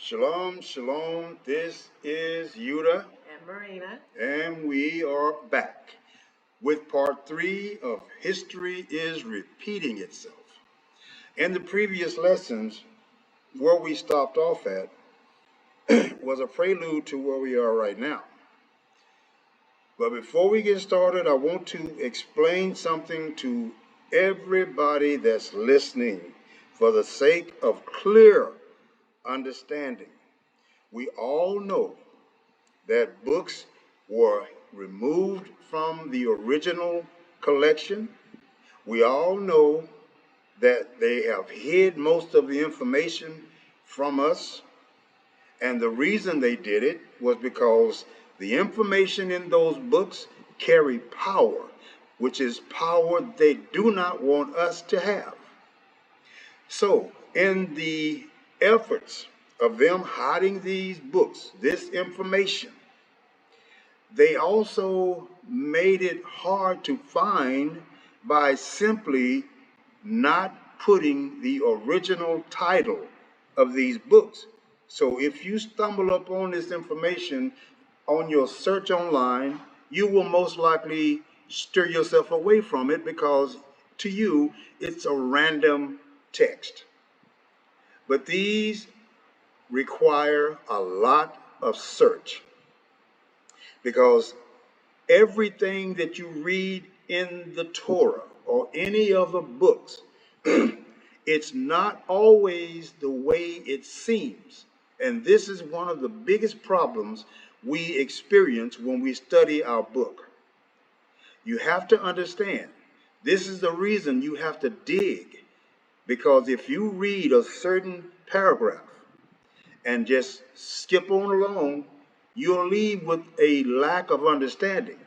Shalom, shalom. This is Yuda. And Marina. And we are back with part 3 of History is Repeating Itself. In the previous lessons, where we stopped off at was a prelude to where we are right now. But before we get started, I want to explain something to everybody that's listening for the sake of clear understanding. We all know that books were removed from the original collection. We all know that they have hid most of the information from us. And the reason they did it was because the information in those books carry power, which is power they do not want us to have. So, in the efforts of them hiding these books, this information, they also made it hard to find by simply not putting the original title of these books. So if you stumble upon this information on your search online, you will most likely steer yourself away from it because to you, it's a random text. But these require a lot of search because everything that you read in the Torah or any of the books, it's not always the way it seems. And this is one of the biggest problems we experience when we study our book. You have to understand, this is the reason you have to dig, because if you read a certain paragraph and just skip on along, you'll leave with a lack of understanding.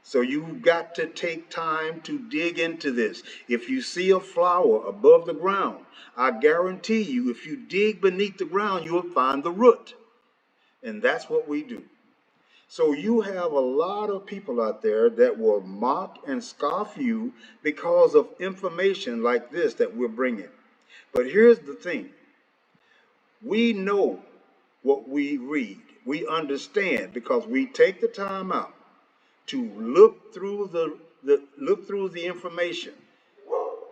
So you've got to take time to dig into this. If you see a flower above the ground, I guarantee you, if you dig beneath the ground, you'll find the root. And that's what we do. So you have a lot of people out there that will mock and scoff you because of information like this that we're bringing. But here's the thing. We know what we read. We understand because we take the time out to look through the information.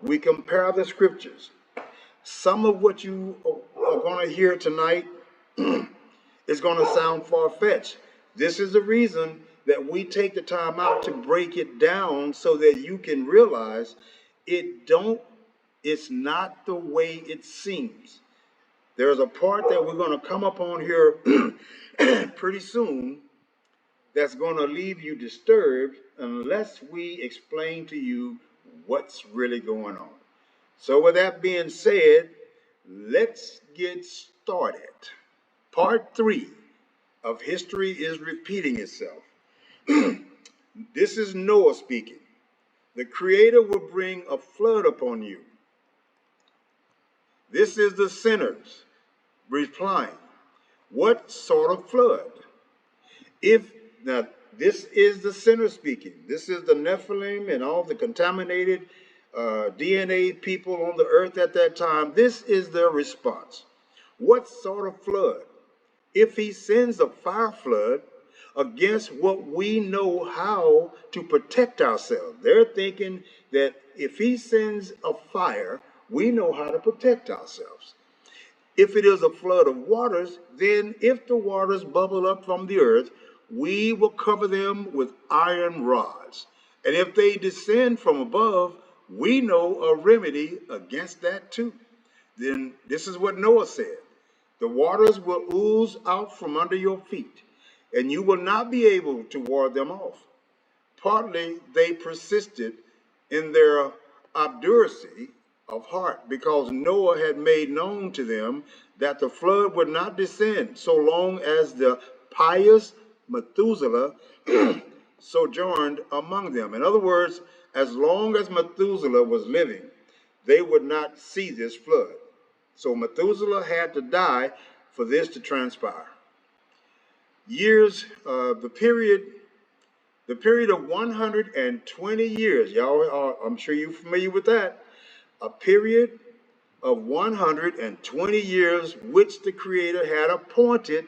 We compare the scriptures. Some of what you are going to hear tonight is going to sound far-fetched. This is the reason that we take the time out to break it down so that you can realize it's not the way it seems. There's a part that we're going to come up on here pretty soon that's going to leave you disturbed unless we explain to you what's really going on. So with that being said, let's get started. Part 3 of History is Repeating Itself. This is Noah speaking. The Creator will bring a flood upon you. This is the sinners replying. What sort of flood? Now, this is the sinner speaking. This is the Nephilim and all the contaminated DNA people on the earth at that time. This is their response. What sort of flood? If he sends a fire flood against what we know how to protect ourselves. They're thinking that if he sends a fire, we know how to protect ourselves. If it is a flood of waters, then if the waters bubble up from the earth, we will cover them with iron rods. And if they descend from above, we know a remedy against that too. Then this is what Noah said. The waters will ooze out from under your feet, and you will not be able to ward them off. Partly they persisted in their obduracy of heart, because Noah had made known to them that the flood would not descend so long as the pious Methuselah sojourned among them. In other words, as long as Methuselah was living, they would not see this flood. So Methuselah had to die for this to transpire. The period of 120 years, y'all are, I'm sure you're familiar with that, a period of 120 years, which the Creator had appointed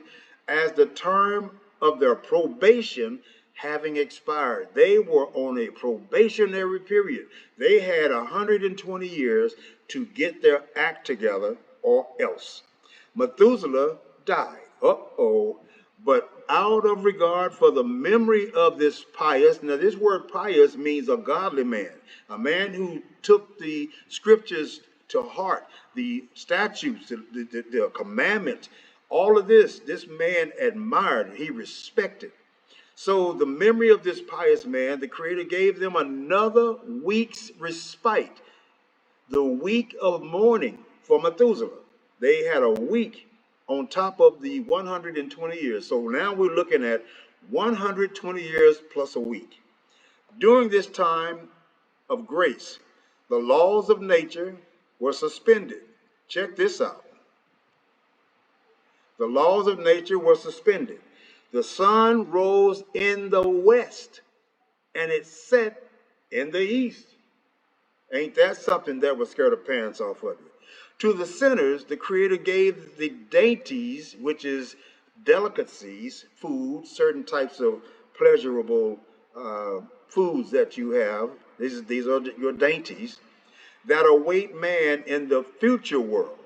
as the term of their probation having expired. They were on a probationary period. They had 120 years to get their act together or else. Methuselah died. Uh-oh. But out of regard for the memory of this pious, now this word pious means a godly man, a man who took the scriptures to heart, the statutes, the commandments, all of this man admired, he respected. So the memory of this pious man, the Creator gave them another week's respite, the week of mourning for Methuselah. They had a week on top of the 120 years. So now we're looking at 120 years plus a week. During this time of grace, the laws of nature were suspended. Check this out. The laws of nature were suspended. The sun rose in the west and it set in the east. Ain't that something that would scare the pants off of you? To the sinners, the Creator gave the dainties, which is delicacies, food, certain types of pleasurable foods that you have. These are your dainties that await man in the future world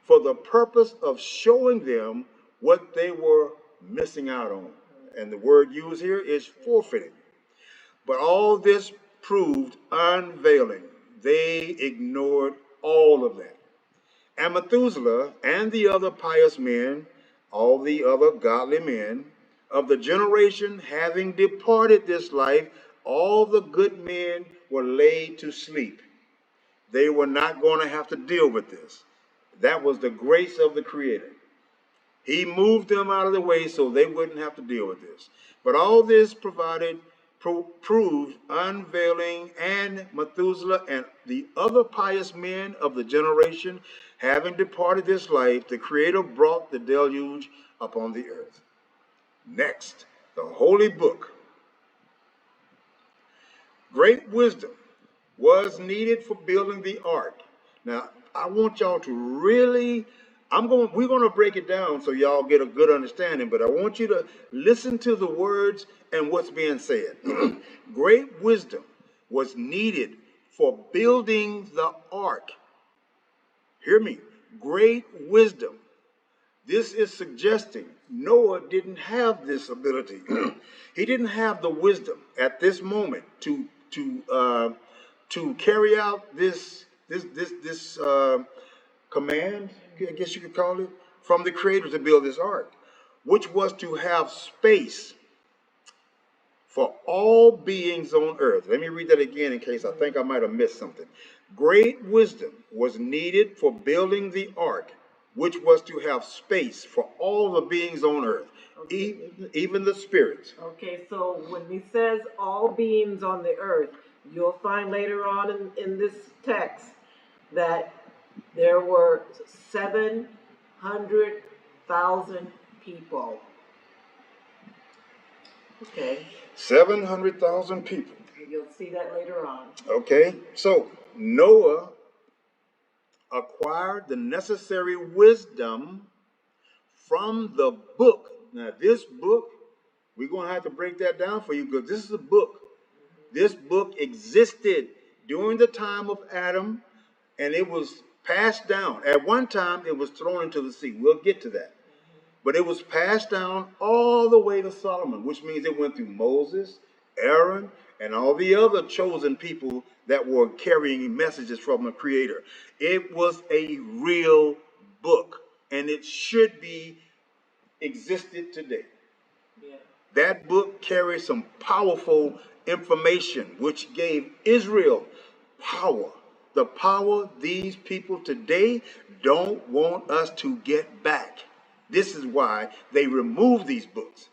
for the purpose of showing them what they were missing out on. And the word used here is forfeiting. But all this proved unveiling. They ignored all of that. And Methuselah and the other pious men, all the other godly men of the generation having departed this life, all the good men were laid to sleep. They were not going to have to deal with this. That was the grace of the Creator. He moved them out of the way so they wouldn't have to deal with this. But all this proved unveiling, and Methuselah and the other pious men of the generation, having departed this life, the Creator brought the deluge upon the earth. Next, the holy book. Great wisdom was needed for building the ark. Now, I want y'all to really, we're going to break it down so y'all get a good understanding, but I want you to listen to the words and what's being said. Great wisdom was needed for building the ark. Hear me. Great wisdom. This is suggesting Noah didn't have this ability. He didn't have the wisdom at this moment to carry out this command, I guess you could call it, from the Creator to build this ark, which was to have space for all beings on earth. Let me read that again in case I think I might have missed something. Great wisdom was needed for building the ark, which was to have space for all the beings on earth, okay, even the spirits. Okay, so when he says all beings on the earth, you'll find later on in this text that there were 700,000 people. Okay. 700,000 people. You'll see that later on. Okay, so Noah acquired the necessary wisdom from the book. Now, this book, we're going to have to break that down for you because this is a book. This book existed during the time of Adam, and it was passed down. At one time, it was thrown into the sea. We'll get to that. But it was passed down all the way to Solomon, which means it went through Moses, Aaron, and all the other chosen people that were carrying messages from the Creator. It was a real book, and it should be existed today. Yeah. That book carries some powerful information, which gave Israel power. The power these people today don't want us to get back. This is why they removed these books.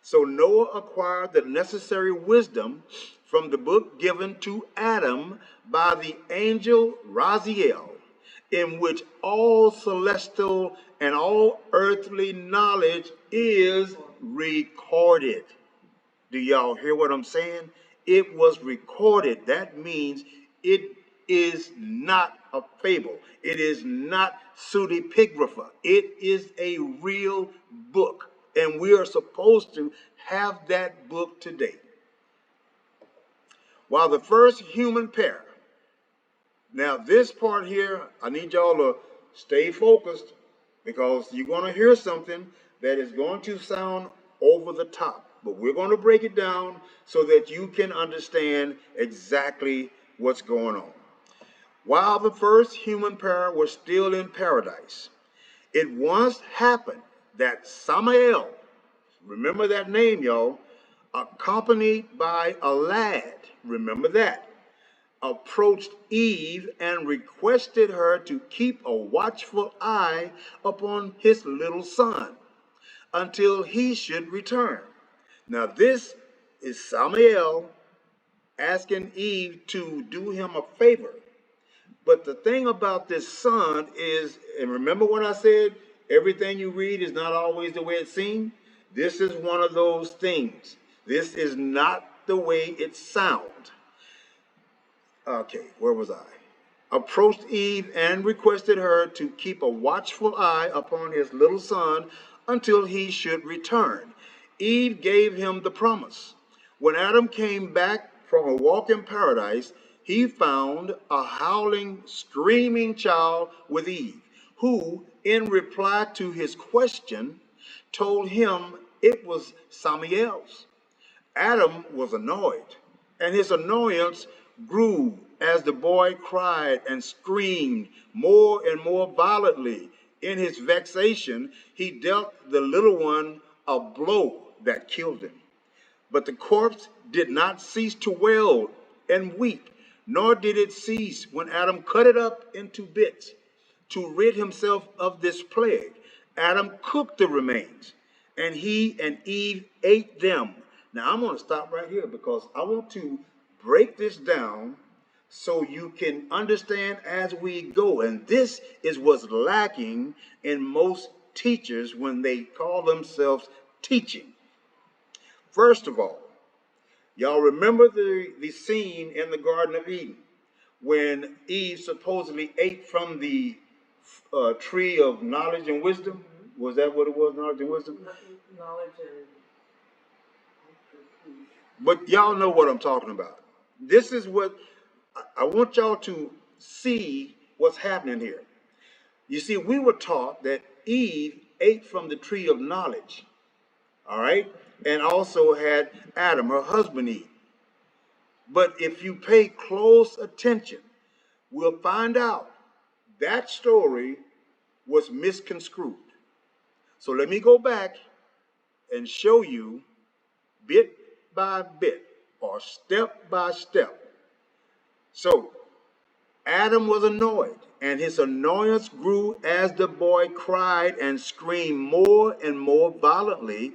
So Noah acquired the necessary wisdom from the book given to Adam by the angel Raziel, in which all celestial and all earthly knowledge is recorded. Do y'all hear what I'm saying? It was recorded. That means it is not a fable. It is not pseudepigrapha. It is a real book. And we are supposed to have that book today. While the first human pair, now this part here, I need y'all to stay focused because you're going to hear something that is going to sound over the top. But we're going to break it down so that you can understand exactly what's going on. While the first human pair was still in paradise, it once happened that Samael, remember that name, y'all, accompanied by a lad, remember that, approached Eve and requested her to keep a watchful eye upon his little son until he should return. Now, this is Samael asking Eve to do him a favor. But the thing about this son is, and remember what I said, everything you read is not always the way it seems. This is one of those things. This is not the way it sounds. Okay, where was I? Approached Eve and requested her to keep a watchful eye upon his little son until he should return. Eve gave him the promise. When Adam came back from a walk in paradise, he found a howling, screaming child with Eve, who, in reply to his question, told him it was Samael's. Adam was annoyed, and his annoyance grew as the boy cried and screamed more and more violently. In his vexation, he dealt the little one a blow that killed him. But the corpse did not cease to wail and weep, nor did it cease when Adam cut it up into bits to rid himself of this plague. Adam cooked the remains, and he and Eve ate them. Now, I'm going to stop right here because I want to break this down so you can understand as we go. And this is what's lacking in most teachers when they call themselves teaching. First of all, y'all remember the scene in the Garden of Eden when Eve supposedly ate from the tree of knowledge and wisdom? Was that what it was, knowledge and wisdom? Knowledge and... But y'all know what I'm talking about. This is what I want y'all to see what's happening here. You see, we were taught that Eve ate from the tree of knowledge, all right? And also had Adam, her husband, eat. But if you pay close attention, we'll find out that story was misconstrued. So let me go back and show you bit by bit or step by step. So Adam was annoyed, and his annoyance grew as the boy cried and screamed more and more violently.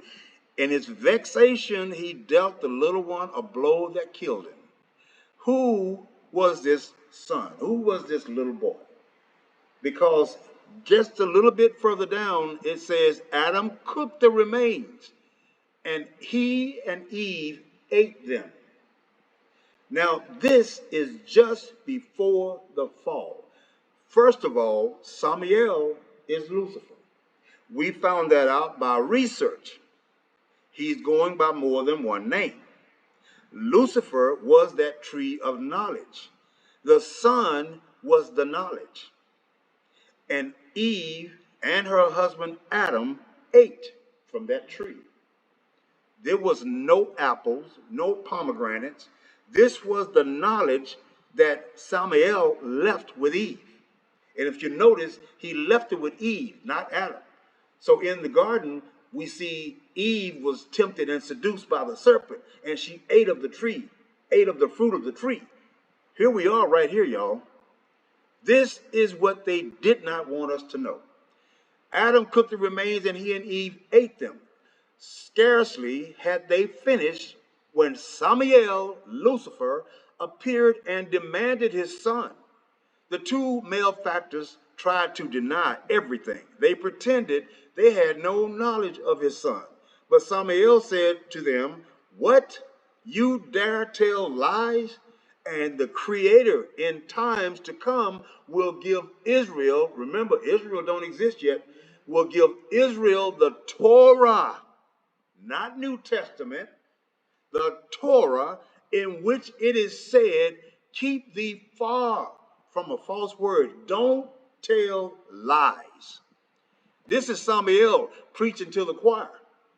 In his vexation, he dealt the little one a blow that killed him. Who was this son? Who was this little boy? Because just a little bit further down, it says Adam cooked the remains, and he and Eve ate them. Now, this is just before the fall. First of all, Samael is Lucifer. We found that out by research. He's going by more than one name. Lucifer was that tree of knowledge. The sun was the knowledge. And Eve and her husband Adam ate from that tree. There was no apples, no pomegranates. This was the knowledge that Samael left with Eve. And if you notice, he left it with Eve, not Adam. So in the garden, we see Eve was tempted and seduced by the serpent, and she ate of the tree, ate of the fruit of the tree. Here we are right here, y'all. This is what they did not want us to know. Adam cooked the remains, and he and Eve ate them. Scarcely had they finished when Samael, Lucifer, appeared and demanded his son. The two malefactors tried to deny everything. They pretended they had no knowledge of his son. But Samael said to them, "What? You dare tell lies? And the Creator in times to come will give Israel, remember Israel don't exist yet, will give Israel the Torah, not New Testament, the Torah, in which it is said, keep thee far from a false word. Don't tell lies. This is Samuel preaching to the choir.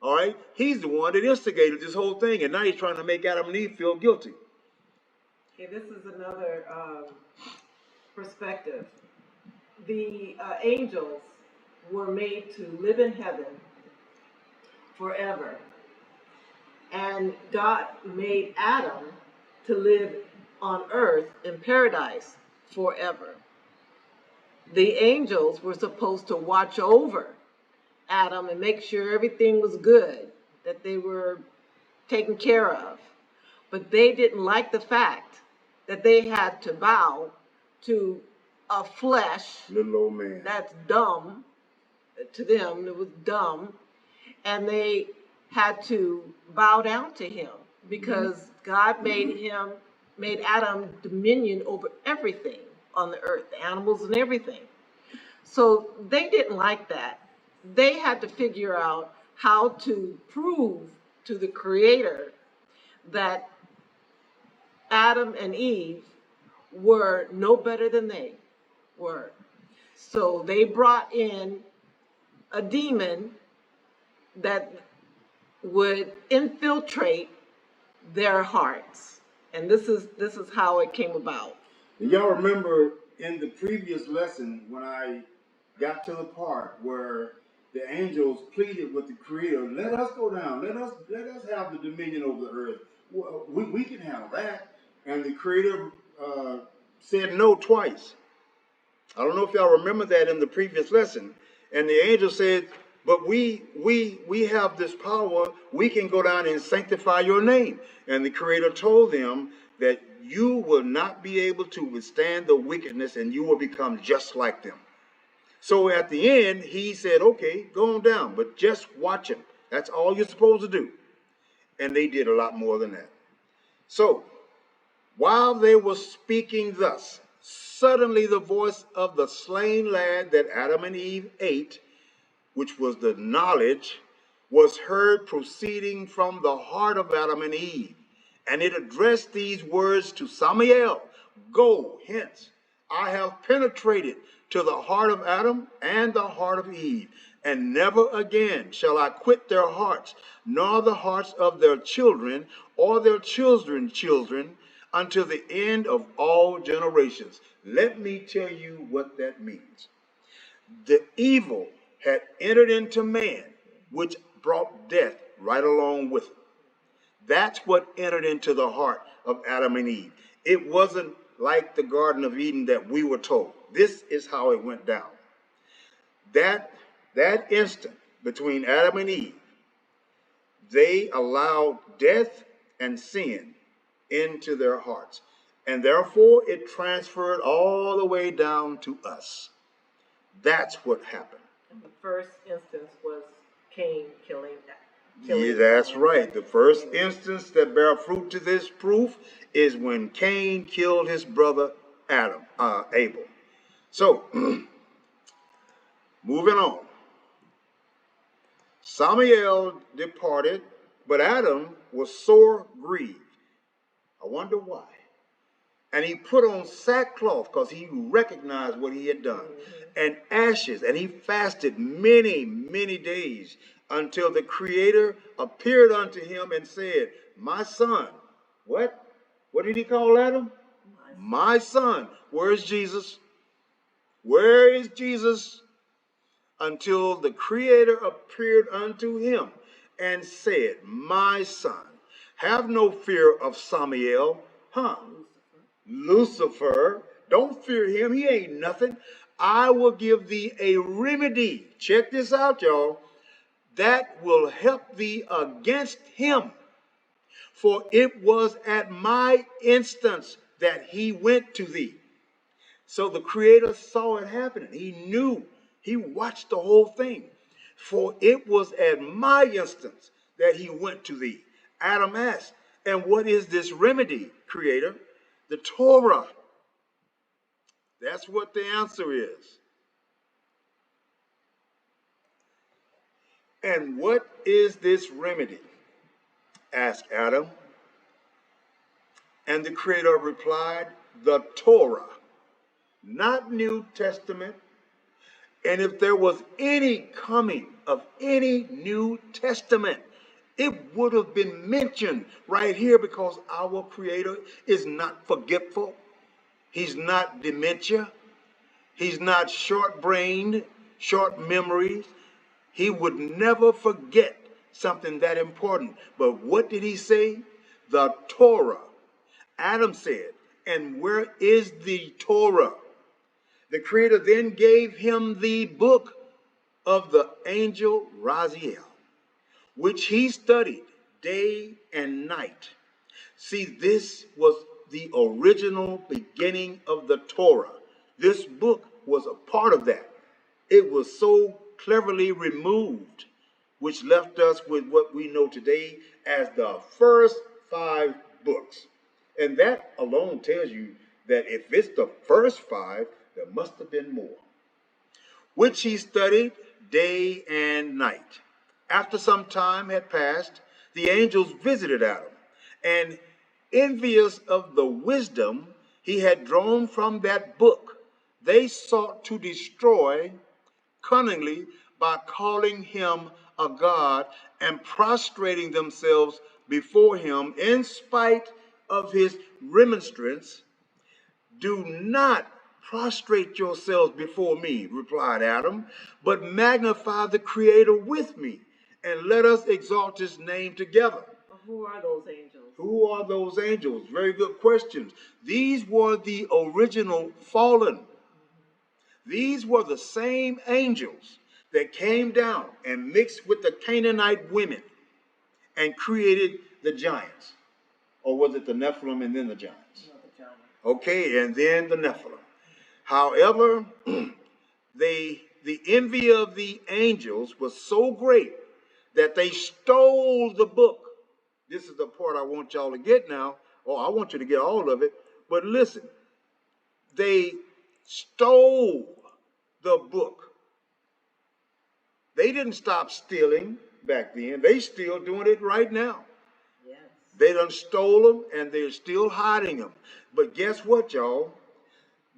All right? He's the one that instigated this whole thing, and now he's trying to make Adam and Eve feel guilty. Okay, this is another perspective. The angels were made to live in heaven forever. And God made Adam to live on earth in paradise forever. The angels were supposed to watch over Adam and make sure everything was good, that they were taken care of. But they didn't like the fact that they had to bow to a flesh. Little old man. That's dumb. To them, it was dumb. And they had to bow down to him because God made Adam dominion over everything on the earth, the animals and everything. So they didn't like that. They had to figure out how to prove to the Creator that Adam and Eve were no better than they were. So they brought in a demon that would infiltrate their hearts. And this is how it came about. And y'all remember in the previous lesson when I got to the part where the angels pleaded with the Creator, let us go down, let us have the dominion over the earth. We can handle that. And the Creator said no twice. I don't know if y'all remember that in the previous lesson. And the angel said, but we have this power. We can go down and sanctify your name. And the Creator told them that you will not be able to withstand the wickedness and you will become just like them. So at the end, he said, okay, go on down, but just watch him. That's all you're supposed to do. And they did a lot more than that. So while they were speaking thus, suddenly the voice of the slain lad that Adam and Eve ate, which was the knowledge, was heard proceeding from the heart of Adam and Eve. And it addressed these words to Samael, go hence, I have penetrated to the heart of Adam and the heart of Eve, and never again shall I quit their hearts, nor the hearts of their children or their children's children, until the end of all generations. Let me tell you what that means. The evil had entered into man, which brought death right along with it. That's what entered into the heart of Adam and Eve. It wasn't like the Garden of Eden that we were told. This is how it went down. That instant between Adam and Eve, they allowed death and sin into their hearts. And therefore, it transferred all the way down to us. That's what happened. And the first instance was Cain killing. Yeah, that's right. The first instance that bear fruit to this proof is when Cain killed his brother Abel. So, moving on. Samael departed, but Adam was sore grieved. I wonder why. And he put on sackcloth because he recognized what he had done, and ashes, and he fasted many, many days until the Creator appeared unto him and said, my son. What? What did he call Adam? My son. Where is Jesus? Where is Jesus? Until the Creator appeared unto him and said, my son, have no fear of Samael. Lucifer, don't fear him. He ain't nothing. I will give thee a remedy. Check this out, y'all. That will help thee against him. For it was at my instance that he went to thee. So the Creator saw it happening. He knew. He watched the whole thing. For it was at my instance that he went to thee. Adam asked, and what is this remedy, Creator? The Torah. That's what the answer is. And what is this remedy? Asked Adam. And the Creator replied, the Torah, not New Testament. And if there was any coming of any New Testament, it would have been mentioned right here, because our Creator is not forgetful. He's not dementia. He's not short-brained, short memories. He would never forget something that important. But what did he say? The Torah. Adam said, and where is the Torah? The Creator then gave him the book of the angel Raziel, which he studied day and night. See, this was the original beginning of the Torah. This book was a part of that. It was so cleverly removed, which left us with what we know today as the first 5 books. And that alone tells you that if it's the first 5, there must have been more, which he studied day and night. After some time had passed, the angels visited Adam, and envious of the wisdom he had drawn from that book, they sought to destroy cunningly by calling him a god and prostrating themselves before him in spite of his remonstrance. Do not prostrate yourselves before me, replied Adam, but magnify the Creator with me, and let us exalt his name together. Who are those angels? Who are those angels? Very good questions. These were the original fallen. These were the same angels that came down and mixed with the Canaanite women and created the giants. Or was it the Nephilim and then the giants? No, the giants. Okay, and then the Nephilim. However, the envy of the angels was so great that they stole the book. This is the part I want y'all to get now. Oh, I want you to get all of it. But listen, they stole the book. They didn't stop stealing back then. They still doing it right now. Yes. They done stole them and they're still hiding them. But guess what, y'all?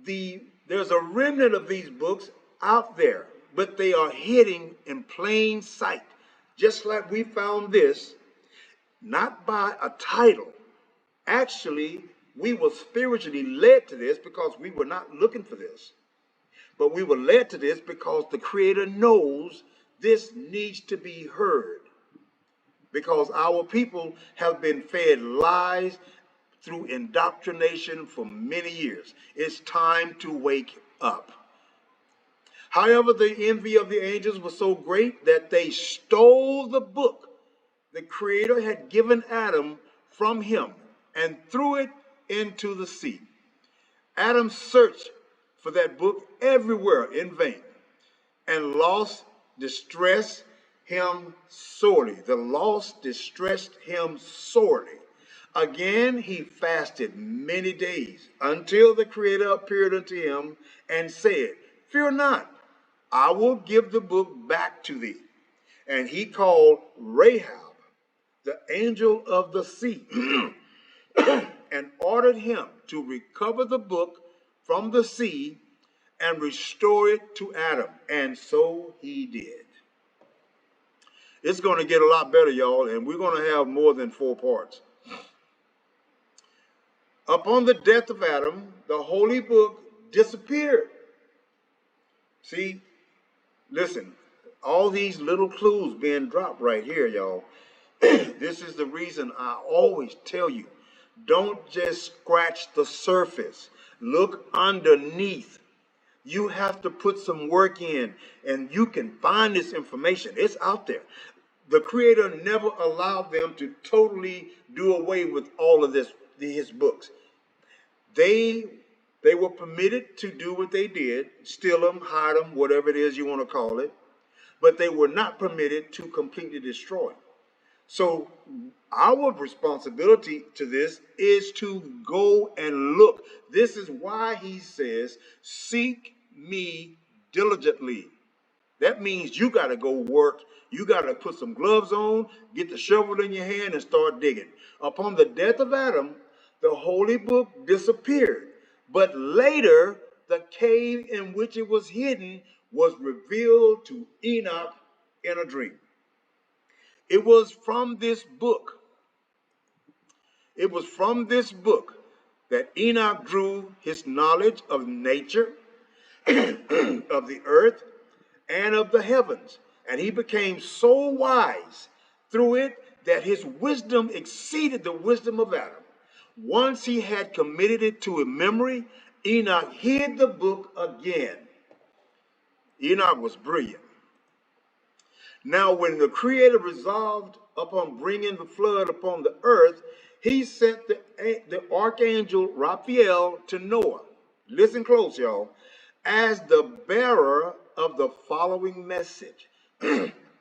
There's a remnant of these books out there, but they are hidden in plain sight. Just like we found this, not by a title. Actually, we were spiritually led to this because we were not looking for this. But we were led to this because the Creator knows this needs to be heard. Because our people have been fed lies through indoctrination for many years. It's time to wake up. However, the envy of the angels was so great that they stole the book the Creator had given Adam from him and threw it into the sea. Adam searched for that book everywhere in vain, and loss distressed him sorely. The loss distressed him sorely. Again, he fasted many days until the Creator appeared unto him and said, fear not, I will give the book back to thee. And he called Rahab, the angel of the sea, and ordered him to recover the book from the sea and restore it to Adam. And so he did. It's going to get a lot better, y'all, and we're going to have more than 4 parts. Upon the death of Adam, the holy book disappeared. See, listen, all these little clues being dropped right here, y'all. This is the reason I always tell you, don't just scratch the surface. Look underneath. You have to put some work in, and you can find this information. It's out there. The Creator never allowed them to totally do away with all of his books. They were permitted to do what they did, steal them, hide them, whatever it is you want to call it, but they were not permitted to completely destroy them. So our responsibility to this is to go and look. This is why he says, seek me diligently. That means you got to go work. You got to put some gloves on, get the shovel in your hand, and start digging. Upon the death of Adam, the holy book disappeared. But later, the cave in which it was hidden was revealed to Enoch in a dream. It was from this book. It was from this book that Enoch drew his knowledge of nature, of the earth, and of the heavens. And he became so wise through it that his wisdom exceeded the wisdom of Adam. Once he had committed it to a memory, Enoch hid the book again. Enoch was brilliant. Now, when the Creator resolved upon bringing the flood upon the earth, he sent the archangel Raphael to Noah. Listen close, y'all. As the bearer of the following message.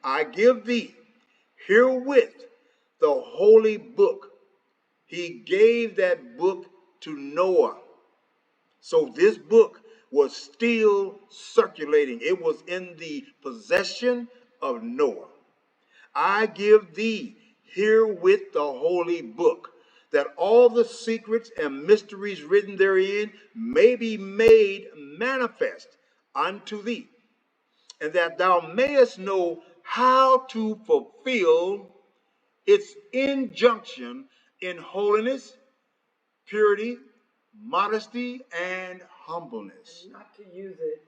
I give thee herewith the holy book. He gave that book to Noah. So this book was still circulating. It was in the possession of Noah. I give thee herewith the holy book, that all the secrets and mysteries written therein may be made manifest unto thee, and that thou mayest know how to fulfill its injunction in holiness, purity, modesty, and humbleness. And not to use it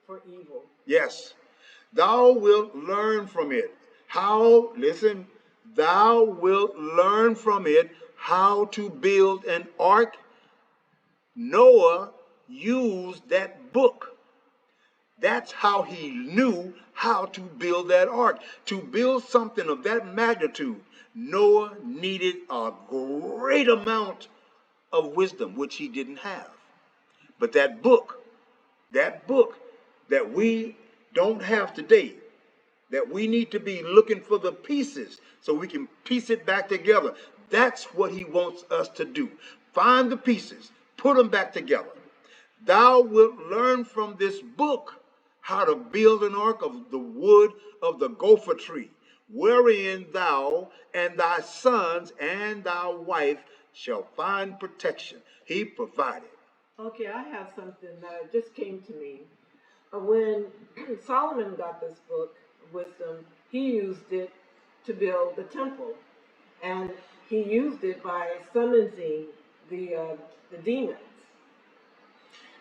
for evil. Yes, thou wilt learn from it how, listen, thou wilt learn from it how to build an ark. Noah used that book. That's how he knew how to build that ark. To build something of that magnitude, Noah needed a great amount of wisdom, which he didn't have. But that book that we don't have today, that we need to be looking for the pieces so we can piece it back together. That's what he wants us to do. Find the pieces, put them back together. Thou wilt learn from this book how to build an ark of the wood of the gopher tree, wherein thou and thy sons and thy wife shall find protection. He provided. Okay, I have something that just came to me. When Solomon got this book, Wisdom, he used it to build the temple. And he used it by summoning the demons.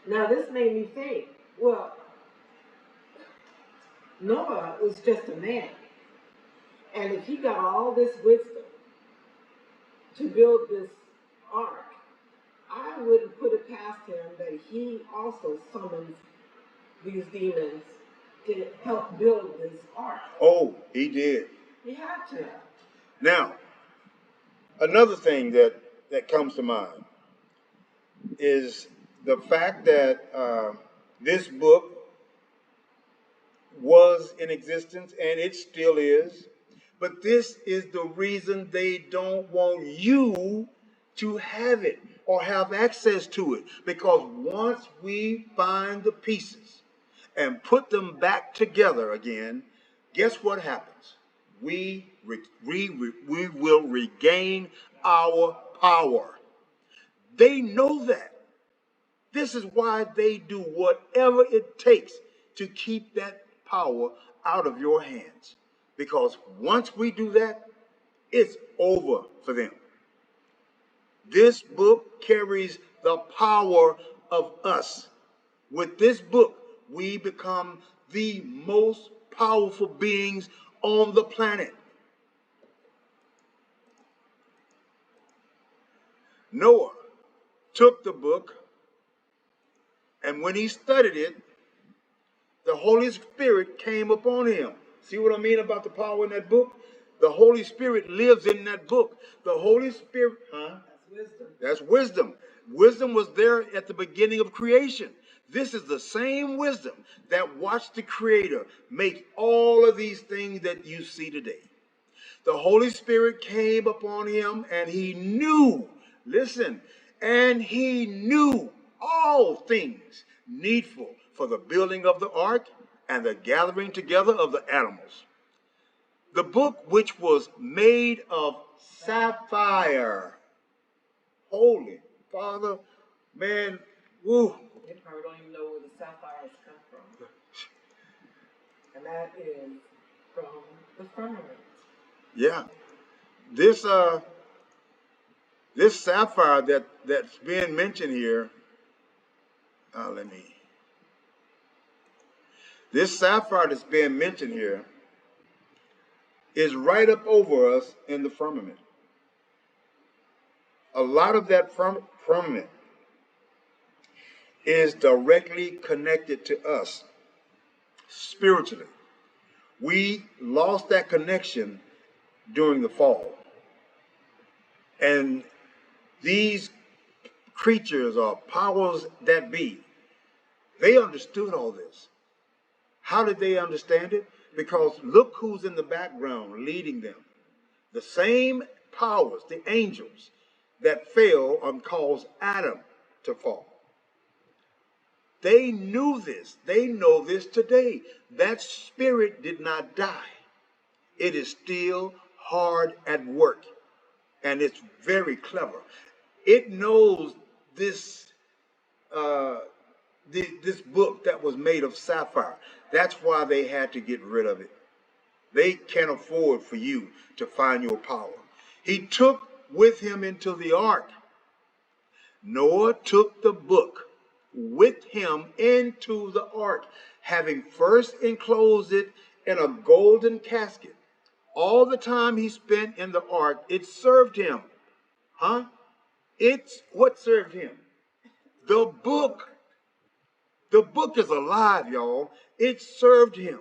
Now, this made me think, well, Noah was just a man. And if he got all this wisdom to build this ark, I wouldn't put it past him that he also summons these demons to help build this ark. Oh, he did. He had to. Now, another thing that comes to mind is the fact that this book was in existence and it still is. But this is the reason they don't want you to have it or have access to it. Because once we find the pieces and put them back together again, guess what happens? We will regain our power. They know that. This is why they do whatever it takes to keep that power out of your hands. Because once we do that, it's over for them. This book carries the power of us. With this book, we become the most powerful beings on the planet. Noah took the book, and when he studied it, the Holy Spirit came upon him. See what I mean about the power in that book? The Holy Spirit lives in that book. The Holy Spirit, That's wisdom. That's wisdom. Wisdom was there at the beginning of creation. This is the same wisdom that watched the Creator make all of these things that you see today. The Holy Spirit came upon him, and he knew, listen, and he knew all things needful for the building of the ark and the gathering together of the animals. The book, which was made of sapphire. Holy Father, man, woo. They probably don't even know where the sapphires come from. And that is from the firmament. Yeah. This sapphire that's being mentioned here, this sapphire that's being mentioned here is right up over us in the firmament. A lot of that firmament is directly connected to us spiritually. We lost that connection during the fall. And these creatures or powers that be, they understood all this. How did they understand it? Because look who's in the background leading them. The same powers, the angels that fell and caused Adam to fall. They knew this. They know this today. That spirit did not die. It is still hard at work, and it's very clever. It knows this this book that was made of sapphire. That's why they had to get rid of it. They can't afford for you to find your power. He took with him into the ark. Noah took the book with him into the ark, having first enclosed it in a golden casket. All the time he spent in the ark, it served him. Huh? It's what served him? The book. The book is alive, y'all. It served him.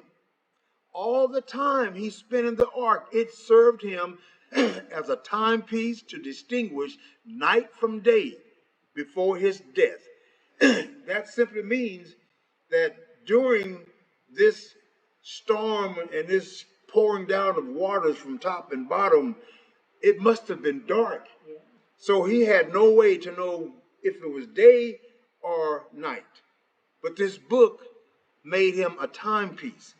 All the time he spent in the ark, it served him as a timepiece to distinguish night from day before his death. That simply means that during this storm and this pouring down of waters from top and bottom, it must have been dark. Yeah. So he had no way to know if it was day or night. But this book made him a timepiece.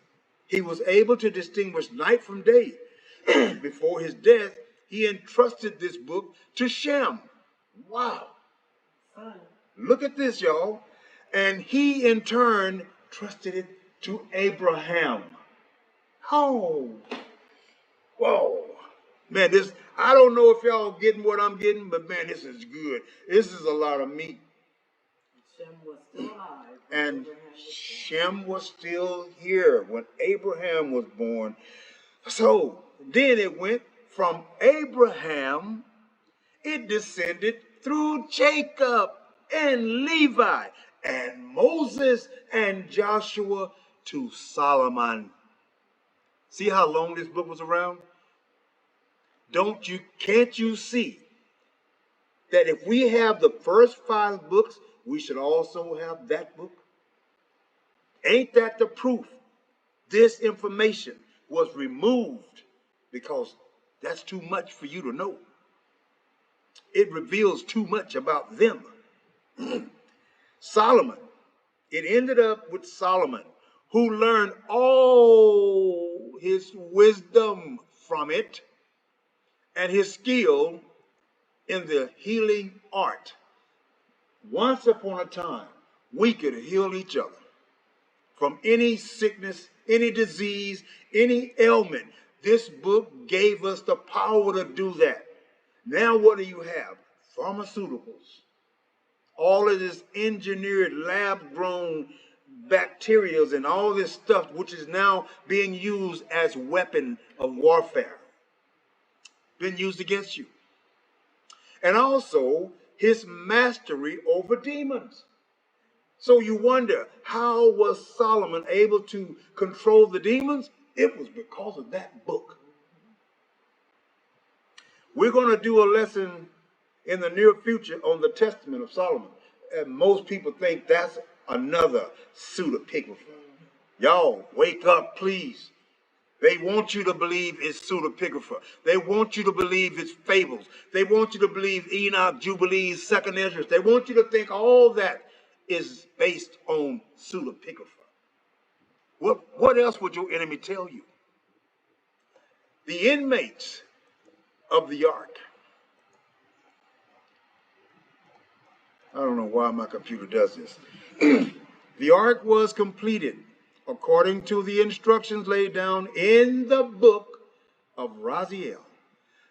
He was able to distinguish night from day. Before his death, he entrusted this book to Shem. Wow. Look at this, y'all. And he, in turn, trusted it to Abraham. Oh. Whoa. Man, I don't know if y'all getting what I'm getting, but man, this is good. This is a lot of meat. Shem was still alive. And Shem was still here when Abraham was born. So then it went from Abraham, it descended through Jacob and Levi and Moses and Joshua to Solomon. See how long this book was around? Can't you see that if we have the first 5 books, we should also have that book? Ain't that the proof? This information was removed because that's too much for you to know. It reveals too much about them. Solomon, it ended up with Solomon, who learned all his wisdom from it and his skill in the healing art. Once upon a time, we could heal each other from any sickness, any disease, any ailment. This book gave us the power to do that. Now what do you have? Pharmaceuticals. All of this engineered, lab-grown bacteria and all this stuff, which is now being used as weapon of warfare, been used against you. And also his mastery over demons. So you wonder, how was Solomon able to control the demons? It was because of that book. We're going to do a lesson in the near future on the Testament of Solomon. And most people think that's another pseudepigrapha. Y'all, wake up, please. They want you to believe it's pseudepigrapha. They want you to believe it's fables. They want you to believe Enoch, Jubilees, Second Esdras. They want you to think all that is based on pseudepigrapha. What else would your enemy tell you? The inmates of the ark. I don't know why my computer does this. The ark was completed according to the instructions laid down in the book of Raziel.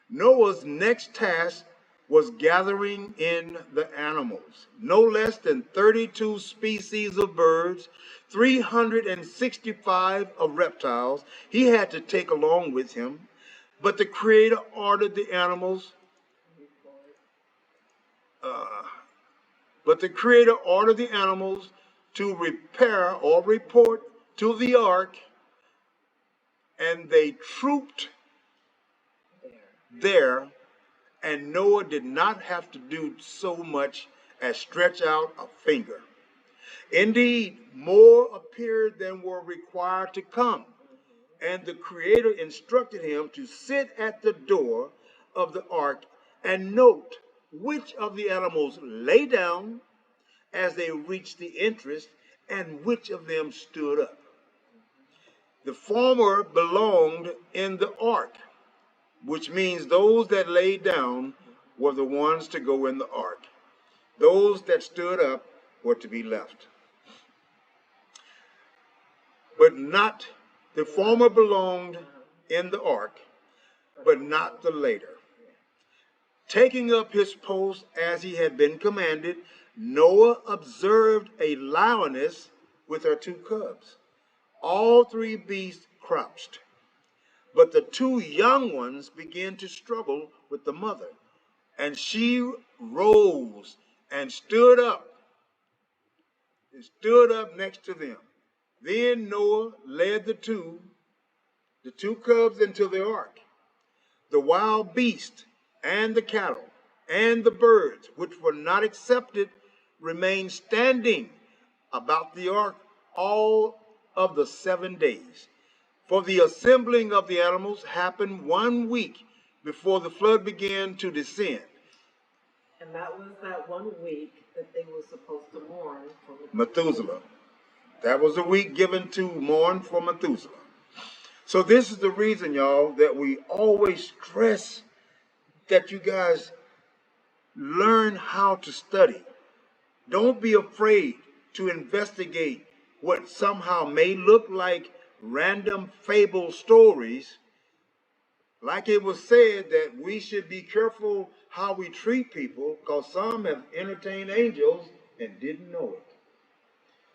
Noah's next task was gathering in the animals, no less than 32 species of birds, 365 of reptiles he had to take along with him. But the Creator ordered the animals to repair or report to the ark, and they trooped there, and Noah did not have to do so much as stretch out a finger. Indeed, more appeared than were required to come, and the Creator instructed him to sit at the door of the ark and note which of the animals lay down as they reached the entrance and which of them stood up. The former belonged in the ark, which means those that lay down were the ones to go in the ark. Those that stood up were to be left. But not, the former belonged in the ark, but not the later. Taking up his post as he had been commanded, Noah observed a lioness with her 2 cubs. All 3 beasts crouched, but the 2 young ones began to struggle with the mother, and she rose and stood up next to them. Then Noah led the two cubs into the ark. The wild beasts and the cattle and the birds, which were not accepted, remained standing about the ark all of the 7 days. For the assembling of the animals happened 1 week before the flood began to descend. And that was that 1 week that they were supposed to mourn for Methuselah. That was a week given to mourn for Methuselah. So this is the reason, y'all, that we always stress that you guys learn how to study. Don't be afraid to investigate what somehow may look like random fable stories. Like it was said that we should be careful how we treat people, because some have entertained angels and didn't know it.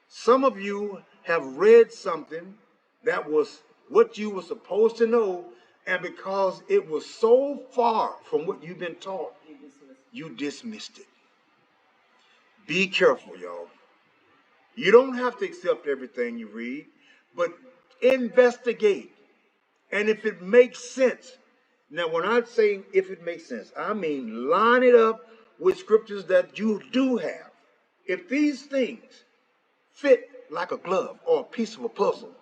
Some of you have read something that was what you were supposed to know, and because it was so far from what you've been taught, you dismissed it. Be careful, y'all. You don't have to accept everything you read, but investigate. And if it makes sense, now when I say if it makes sense, I mean line it up with scriptures that you do have. If these things fit like a glove or a piece of a puzzle,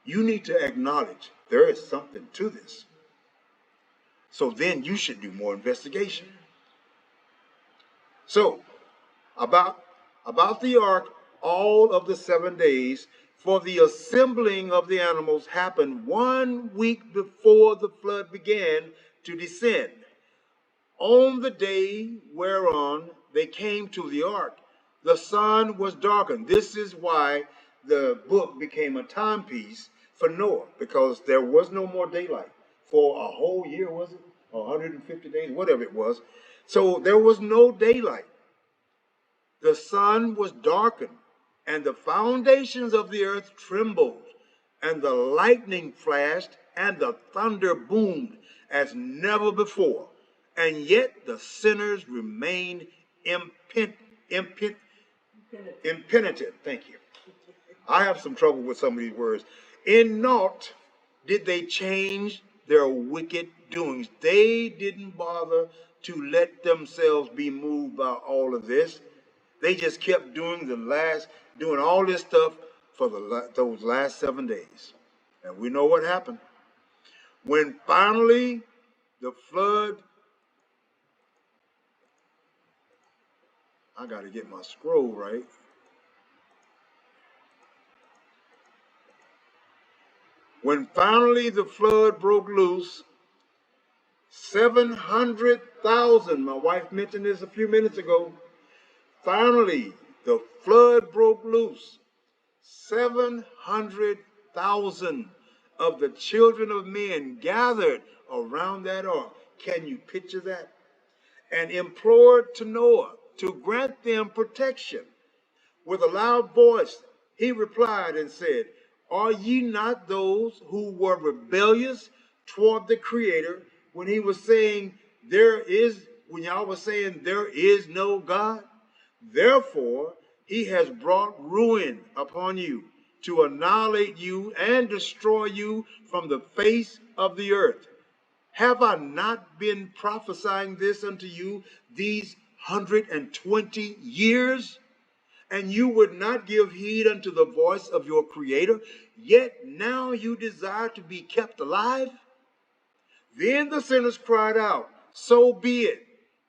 you need to acknowledge there is something to this. So then you should do more investigation. So, about the ark, all of the 7 days for the assembling of the animals happened 1 week before the flood began to descend. On the day whereon they came to the ark, the sun was darkened. This is why the book became a timepiece for Noah, because there was no more daylight for a whole year, was it? 150 days, whatever it was. So there was no daylight. The sun was darkened, and the foundations of the earth trembled, and the lightning flashed, and the thunder boomed as never before. And yet the sinners remained impenitent. Thank you. I have some trouble with some of these words. In naught did they change their wicked doings. They didn't bother to let themselves be moved by all of this. They just kept doing all this stuff for those last 7 days. And we know what happened. When finally the flood, I got to get my scroll right. When finally the flood broke loose, 700,000, my wife mentioned this a few minutes ago, finally the flood broke loose. 700,000 of the children of men gathered around that ark. Can you picture that? And implored to Noah to grant them protection. With a loud voice, he replied and said, "Are ye not those who were rebellious toward the Creator when he was saying, when y'all was saying, there is no God? Therefore, he has brought ruin upon you to annihilate you and destroy you from the face of the earth. Have I not been prophesying this unto you these 120 years? And you would not give heed unto the voice of your Creator, yet now you desire to be kept alive?" Then the sinners cried out, "So be it.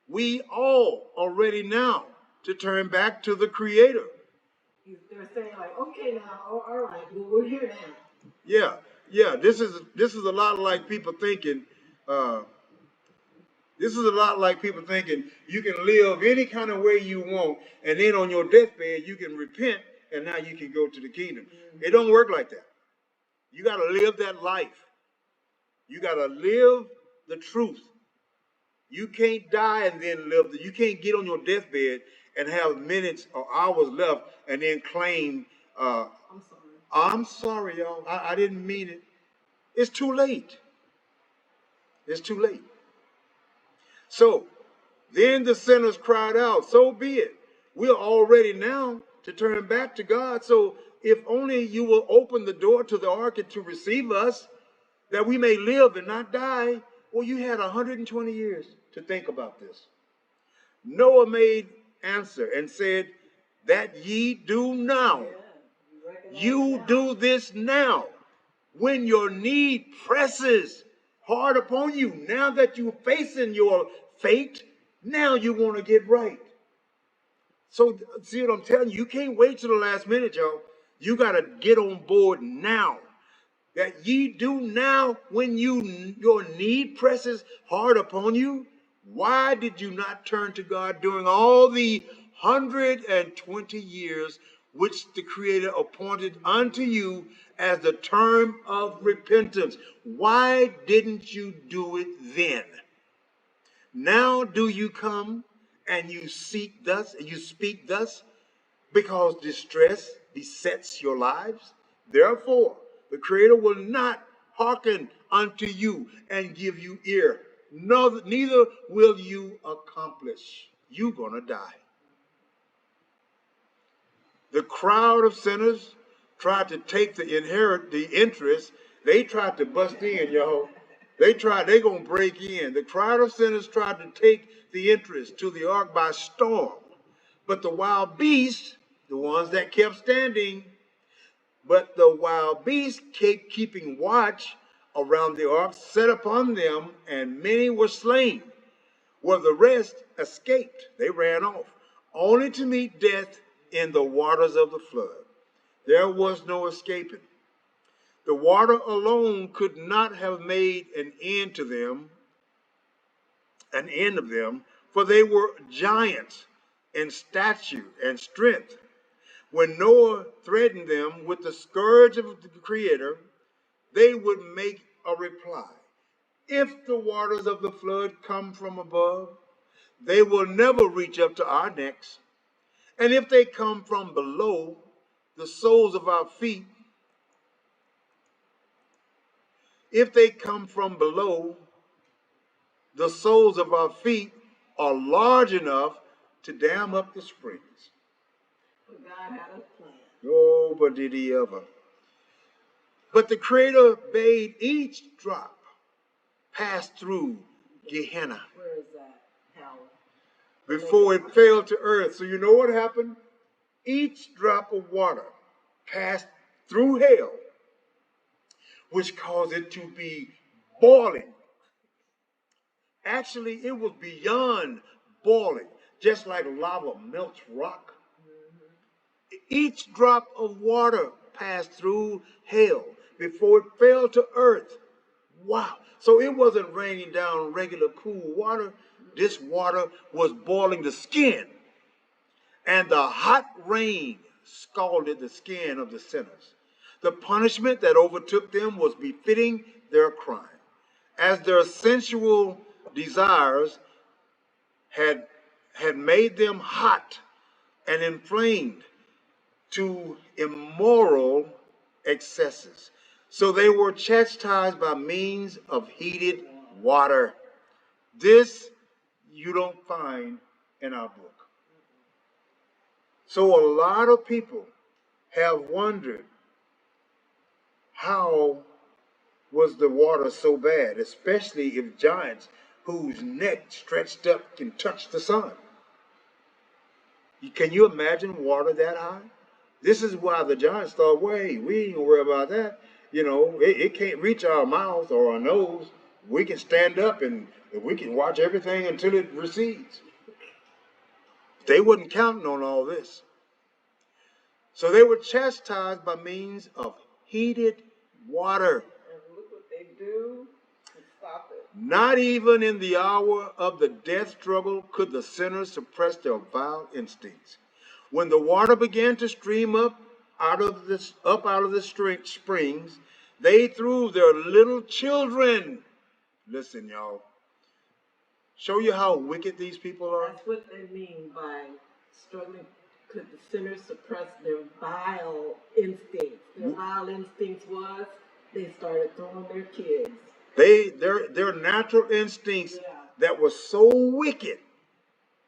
We all are ready now to turn back to the Creator." They're saying like, okay now, all right, well, we're here now. Yeah, yeah. This is a lot like people thinking. Uh, This is a lot like people thinking you can live any kind of way you want, and then on your deathbed you can repent, and now you can go to the kingdom. It don't work like that. You got to live that life. You got to live the truth. You can't die and then live. You can't get on your deathbed and have minutes or hours left and then claim, I'm sorry, y'all. I didn't mean it. It's too late. It's too late. So then the sinners cried out, "So be it. We're all ready now to turn back to God. So if only you will open the door to the ark and to receive us, that we may live and not die." Well, you had 120 years to think about this. Noah made answer and said, "That ye do now. You do this now, when your need presses hard upon you. Now that you're facing your fate, now you want to get right." So see what I'm telling you? You can't wait till the last minute, y'all. You got to get on board now. That ye do now, when your need presses hard upon you. Why did you not turn to God during all the 120 years which the Creator appointed unto you as the term of repentance? Why didn't you do it then? Now do you come and you speak thus, because distress besets your lives? Therefore, the Creator will not hearken unto you and give you ear. No, neither will you accomplish. You're gonna die. The crowd of sinners tried to take the interest. They tried to bust in, y'all. They gonna break in. The crowd of sinners tried to take the interest to the ark by storm. But the wild beasts, the ones that kept standing, but the wild beasts kept keeping watch around the ark, set upon them, and many were slain. While the rest escaped, they ran off, only to meet death in the waters of the flood. There was no escaping. The water alone could not have made an end of them, for they were giants in stature and strength. When Noah threatened them with the scourge of the Creator, they would make a reply. If the waters of the flood come from above, they will never reach up to our necks. And if they come from below, the soles of our feet, if they come from below, the soles of our feet are large enough to dam up the springs. But God had a plan. Oh, but did he ever. But the Creator bade each drop pass through Gehenna. Where is that? Hell. Before it fell to earth. So you know what happened? Each drop of water passed through hell, which caused it to be boiling. Actually, it was beyond boiling, just like lava melts rock. Each drop of water passed through hell before it fell to earth. Wow. So it wasn't raining down regular cool water. This water was boiling the skin. And the hot rain scalded the skin of the sinners. The punishment that overtook them was befitting their crime, as their sensual desires had, had made them hot and inflamed to immoral excesses. So they were chastised by means of heated water. This you don't find in our book. So a lot of people have wondered, how was the water so bad, especially if giants whose neck stretched up can touch the sun? Can you imagine water that high? This is why the giants thought, wait, we ain't gonna worry about that. You know, it can't reach our mouth or our nose. We can stand up and we can watch everything until it recedes. They wasn't counting on all this. So they were chastised by means of heated water. And look what they do to stop it. Not even in the hour of the death struggle could the sinners suppress their vile instincts. When the water began to stream up out of the springs, they threw their little children. Listen, y'all. Show you how wicked these people are. That's what they mean by struggling. Could the sinners suppress their vile instincts? Their vile instincts was they started throwing their kids. Their natural instincts that were so wicked,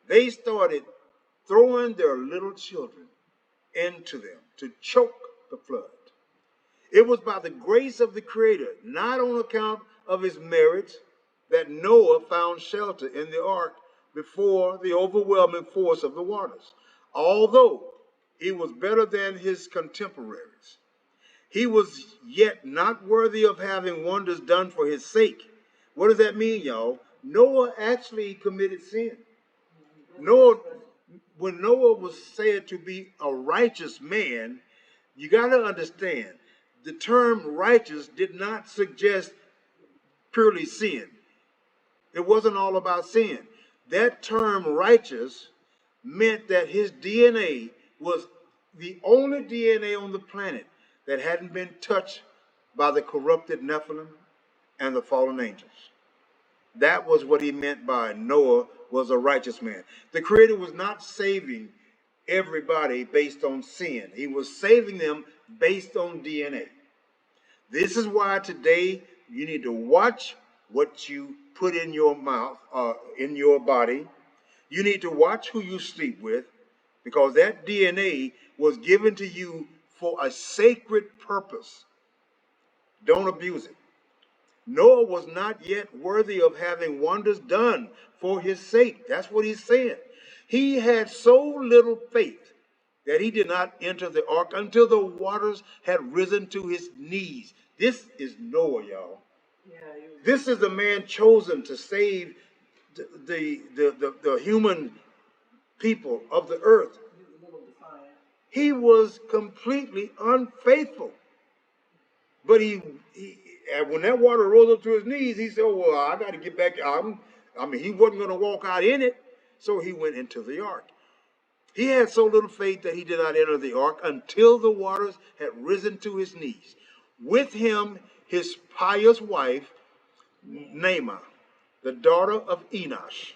they started throwing their little children into them to choke the flood. It was by the grace of the Creator, not on account of his merits, that Noah found shelter in the ark before the overwhelming force of the waters. Although he was better than his contemporaries, he was yet not worthy of having wonders done for his sake. What does that mean, y'all? Noah actually committed sin. When Noah was said to be a righteous man, you got to understand, the term righteous did not suggest purely sin. It wasn't all about sin. That term righteous meant that his DNA was the only DNA on the planet that hadn't been touched by the corrupted Nephilim and the fallen angels. That was what he meant by Noah was a righteous man. The Creator was not saving everybody based on sin. He was saving them based on DNA. This is why today you need to watch what you put in your mouth, in your body. You need to watch who you sleep with, because that DNA was given to you for a sacred purpose. Don't abuse it. Noah was not yet worthy of having wonders done for his sake. That's what he's saying. He had so little faith that he did not enter the ark until the waters had risen to his knees. This is Noah, y'all. Yeah, this is the man chosen to save the human people of the earth. He was completely unfaithful. But when that water rose up to his knees, he said, oh, well, I got to get back. He wasn't going to walk out in it. So he went into the ark. He had so little faith that he did not enter the ark until the waters had risen to his knees. With him, his pious wife, Naamah, the daughter of Enosh,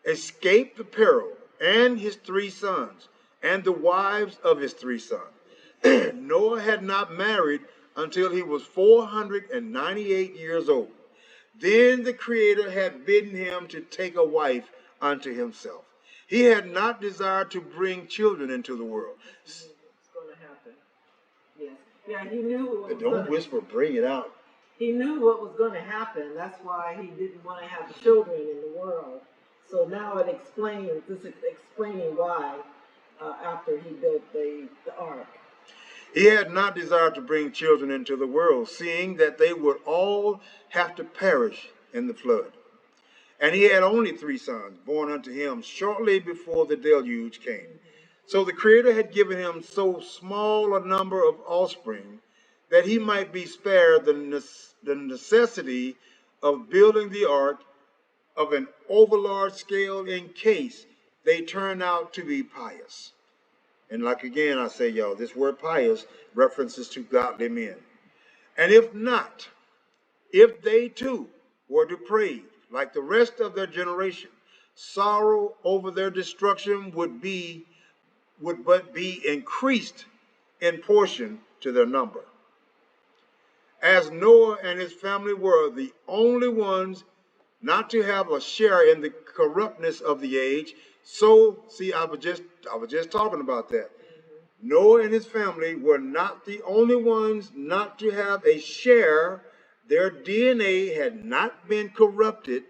escaped the peril, and his 3 sons, and the wives of his 3 sons. Noah had not married until he was 498 years old. Then the Creator had bidden him to take a wife unto himself. He had not desired to bring children into the world. It's going to happen. Yes. Yeah, he knew. Don't whisper, bring it out. He knew what was going to happen. That's why he didn't want to have children in the world. So now it explains, this is explaining why after he built the ark. He had not desired to bring children into the world, seeing that they would all have to perish in the flood. And he had only 3 sons born unto him shortly before the deluge came. So the Creator had given him so small a number of offspring that he might be spared the necessity of building the ark of an overlarge scale in case they turn out to be pious. And like again, I say, y'all, this word pious references to godly men. And if not, if they too were depraved, like the rest of their generation, sorrow over their destruction would but be increased in portion to their number. As Noah and his family were the only ones not to have a share in the corruptness of the age, so see, I was just talking about that. Noah and his family were not the only ones not to have a share. Their DNA had not been corrupted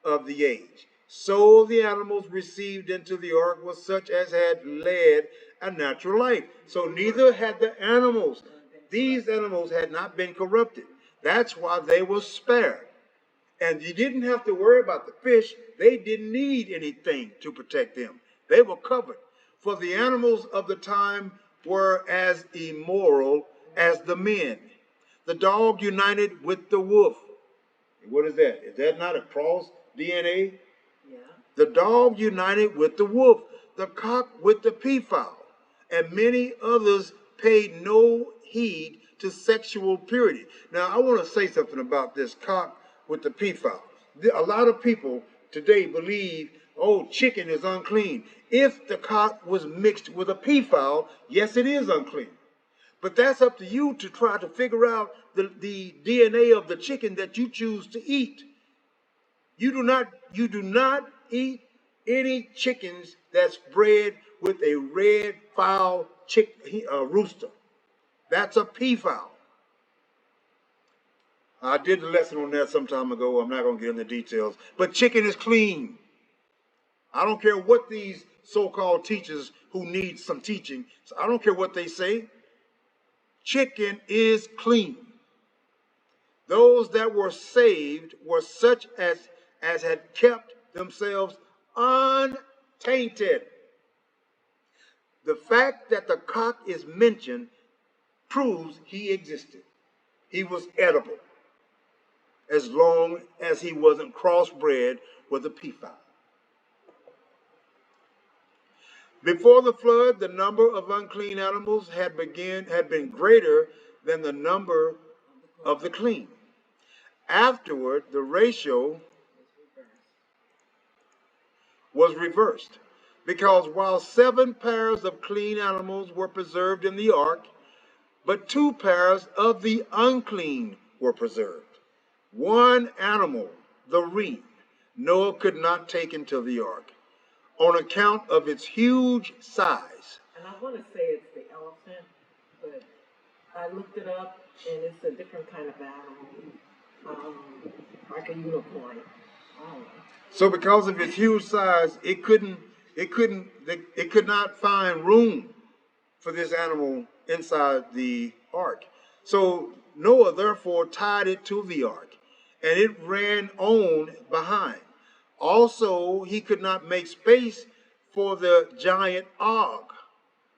of the age. So the animals received into the ark was such as had led a natural life. So neither had the animals. These animals had not been corrupted. That's why they were spared. And you didn't have to worry about the fish. They didn't need anything to protect them. They were covered. For the animals of the time were as immoral as the men. The dog united with the wolf. What is that? Is that not a cross DNA? Yeah. The dog united with the wolf, the cock with the peafowl, and many others paid no heed to sexual purity. Now, I want to say something about this cock with the peafowl. A lot of people today believe, oh, chicken is unclean. If the cock was mixed with a peafowl, yes, it is unclean. But that's up to you to try to figure out the DNA of the chicken that you choose to eat. You do not eat any chickens that's bred with a red fowl rooster. That's a peafowl. I did a lesson on that some time ago. I'm not going to get into details. But chicken is clean. I don't care what these so-called teachers who need some teaching, so I don't care what they say. Chicken is clean. Those that were saved were such as had kept themselves untainted. The fact that the cock is mentioned proves he existed. He was edible, as long as he wasn't crossbred with a peafowl. Before the flood, the number of unclean animals had been greater than the number of the clean. Afterward, the ratio was reversed, because while 7 pairs of clean animals were preserved in the ark, but 2 pairs of the unclean were preserved. One animal, the reed, Noah could not take into the ark on account of its huge size. And I want to say it's the elephant, but I looked it up, and it's a different kind of animal, like a unicorn. So because of its huge size, it could not find room for this animal inside the ark. So Noah therefore tied it to the ark, and it ran on behind. Also, he could not make space for the giant Og,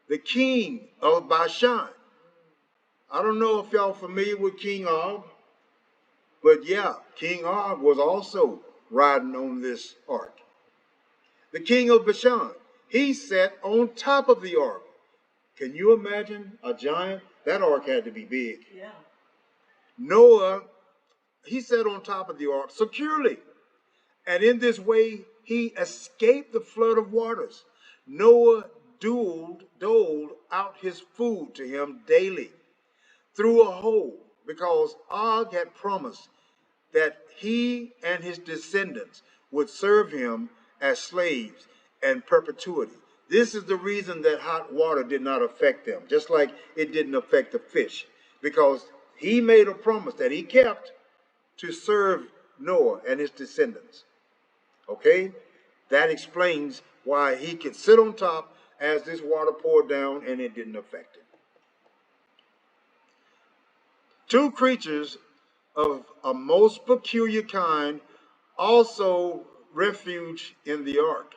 the king of Bashan. I don't know if y'all familiar with King Og, but yeah, King Og was also riding on this ark. The king of Bashan, he sat on top of the ark. Can you imagine a giant? That ark had to be big. Yeah. Noah, he sat on top of the ark securely. And in this way, he escaped the flood of waters. Noah doled out his food to him daily through a hole, because Og had promised that he and his descendants would serve him as slaves in perpetuity. This is the reason that hot water did not affect them, just like it didn't affect the fish, because he made a promise that he kept to serve Noah and his descendants. Okay? That explains why he could sit on top as this water poured down and it didn't affect him. Two creatures of a most peculiar kind also refuge in the ark.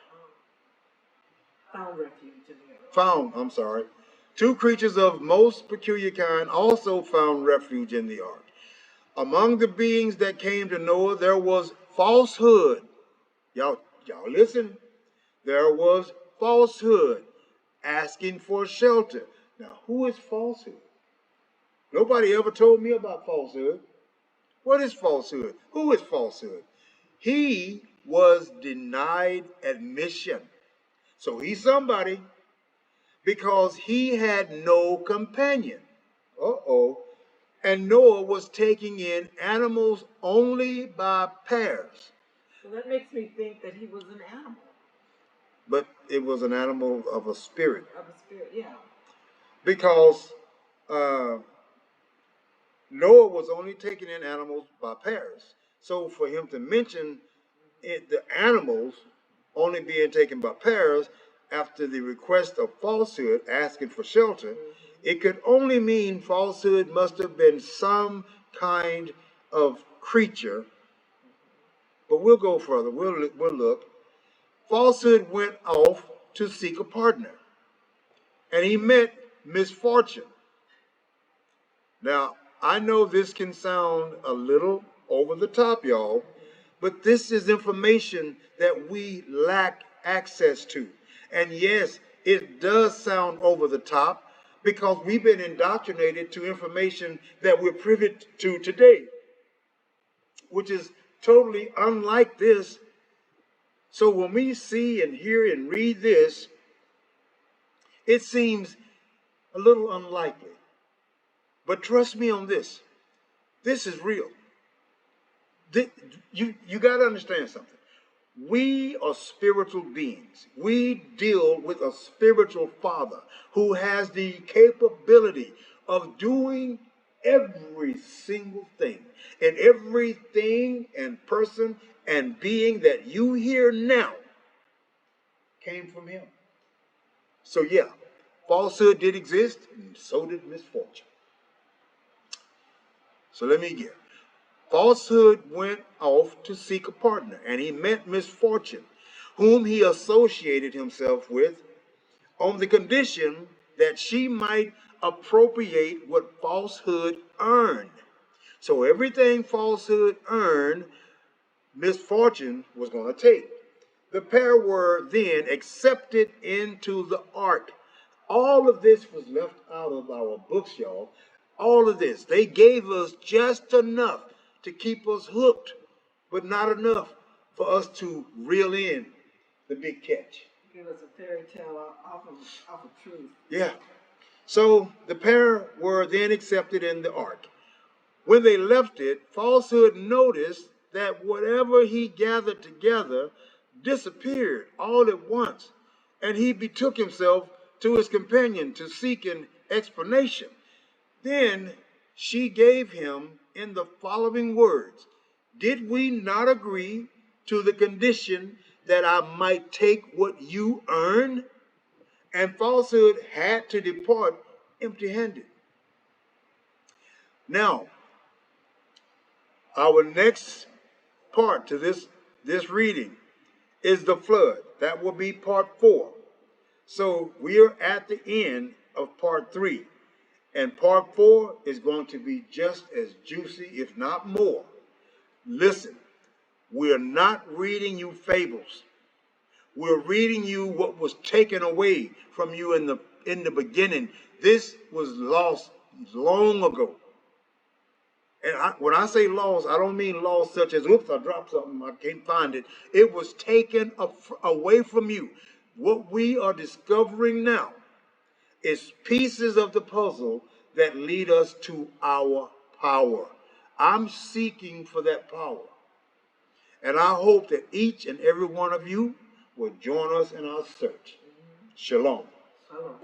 Found refuge in the ark. I'm sorry. Two creatures of most peculiar kind also found refuge in the ark. Among the beings that came to Noah, there was falsehood. Y'all listen. There was falsehood asking for shelter. Now, who is falsehood? Nobody ever told me about falsehood. What is falsehood? Who is falsehood? He was denied admission. So he's somebody because he had no companion. Uh-oh. And Noah was taking in animals only by pairs. So that makes me think that he was an animal. But it was an animal of a spirit. Of a spirit, yeah. Because Noah was only taking in animals by pairs. So for him to mention the animals only being taken by pairs after the request of falsehood asking for shelter, it could only mean falsehood must have been some kind of creature. But we'll go further. We'll look. Falsehood went off to seek a partner, and he met misfortune. Now, I know this can sound a little over the top, y'all, but this is information that we lack access to. And yes, it does sound over the top because we've been indoctrinated to information that we're privy to today, which is totally unlike this. So when we see and hear and read this, it seems a little unlikely. But trust me on this. This is real. You got to understand something. We are spiritual beings. We deal with a spiritual father who has the capability of doing every single thing. And everything and person and being that you hear now came from him. So yeah, falsehood did exist, and so did misfortune. So let me get. Falsehood went off to seek a partner, and he met misfortune, whom he associated himself with, on the condition that she might appropriate what falsehood earned. So everything falsehood earned, misfortune was going to take. The pair were then accepted into the ark. All of this was left out of our books, y'all. All of this. They gave us just enough to keep us hooked, but not enough for us to reel in the big catch. Give us a fairy tale off of truth. Yeah. So the pair were then accepted in the ark. When they left it, falsehood noticed that whatever he gathered together disappeared all at once, and he betook himself to his companion to seek an explanation. Then she gave him in the following words: "Did we not agree to the condition that I might take what you earn?" And falsehood had to depart empty-handed. Now, our next part to this reading is the flood. That will be part 4. So we are at the end of part 3. And part 4 is going to be just as juicy, if not more. Listen, we're not reading you fables. We're reading you what was taken away from you in the beginning. This was lost long ago. And when I say lost, I don't mean lost such as, oops, I dropped something, I can't find it. It was taken away from you. What we are discovering now is pieces of the puzzle that lead us to our power. I'm seeking for that power. And I hope that each and every one of you will join us in our search. Shalom. Shalom.